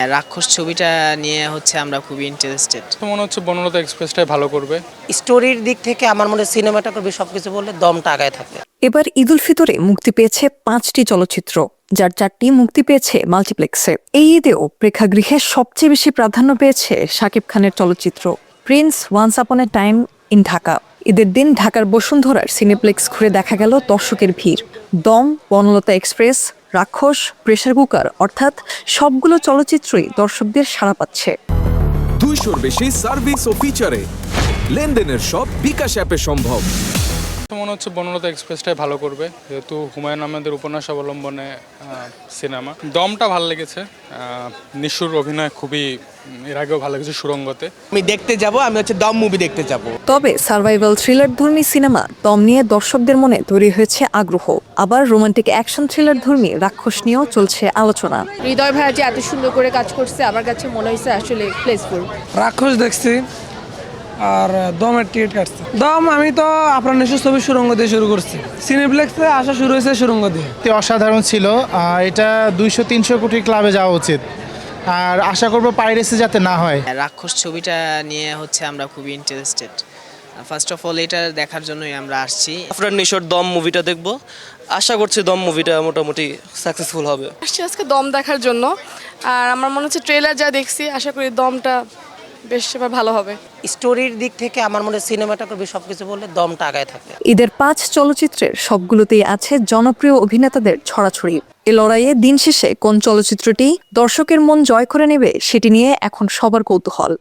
রাক্ষস ছবিটা নিয়ে আমরা খুবই ইন্টারেস্টেড। মনে হচ্ছে বনলতা এক্সপ্রেসটাই ভালো করবে। স্টোরির দিক থেকে আমার মনে হয় সিনেমাটোগ্রাফি সবকিছু বললে দমটা আগায় থাকে। এবার ঈদুল ফিতরে মুক্তি পেয়েছে 5টি চলচ্চিত্র, যার 4টি মুক্তি পেয়েছে মাল্টিপ্লেক্সে। এই ঈদেও প্রেক্ষাগৃহে সবচেয়ে বেশি প্রাধান্য পেয়েছে শাকিব খানের চলচ্চিত্র Prince once upon A time in Dhaka. ঈদের দিন ঢাকার বসুন্ধরার সিনেপ্লেক্স ঘুরে দেখা গেল দর্শকের ভিড়। দম, বনলতা এক্সপ্রেস, রাক্ষস, প্রেসার কুকার অর্থাৎ সবগুলো চলচ্চিত্রই দর্শকদের সাড়া পাচ্ছে। 200-র বেশি সার্ভিস ও ফিচারে লেনদেনের সব বিকাশ অ্যাপে সম্ভব। মনে হচ্ছে বনলতা এক্সপ্রেসটাই ভালো করবে, যেহেতু হুমায়ুন আহমেদের উপন্যাস অবলম্বনে সিনেমা। দমটা ভালো লেগেছে, নিশুর অভিনয় খুবই, এর আগেও ভালো লেগেছে সুরঙ্গতে। আমি দেখতে যাব, আমি দম মুভি দেখতে যাব। তবে সার্ভাইভাল থ্রিলার ধর্মী সিনেমা দম নিয়ে দর্শকদের মনে তৈরি হয়েছে আগ্রহ। আবার রোমান্টিক অ্যাকশন থ্রিলার ধর্মী রাক্ষস নিয়েও চলছে আলোচনা। হৃদয় ভাইয়া যে এত সুন্দর করে কাজ করছে, আমার কাছে মনে হয়েছে আসলে প্লেসফুল। রাক্ষস দেখছি আর দমের টিকিট কাটছি। দম আমি তো আপনার নিজস্ব ছবি সুরঙ্গ দিয়ে শুরু করছি, সিনেপ্লেক্সে আসা শুরু হয়েছে সুরঙ্গ দিয়ে। অসাধারণ ছিল, এটা 200-300 কোটি ক্লাবে যাওয়া উচিত, আর আশা করবো পাইরেসি যাতে না হয়। রাক্ষস ছবিটা নিয়ে আমরা খুবই ইন্টারেস্টেড। ফার্স্ট অফ অল এটা দেখার জন্যই আমরা আসছি। আফরান নিশোর দম মুভিটা দেখবো, আশা করছি দম মুভিটা মোটামুটি সাকসেসফুল হবে। আসছি আজকে দম দেখার জন্য, আর আমার মনে হচ্ছে ট্রেলার যা দেখছি, আশা করি দমটা বেশ এবার ভালো হবে। স্টোরির দিক থেকে আমার মনে হয় সিনেমাটোগ্রাফি সবকিছু বললে দমটা আগায় থাকে। ঈদের 5 চলচ্চিত্রের সবগুলোতেই আছে জনপ্রিয় অভিনেতাদের ছড়াছড়ি। এ লড়াইয়ে দিন শেষে কোন চলচ্চিত্রটি দর্শকের মন জয় করে নেবে সেটি নিয়ে এখন সবার কৌতূহল।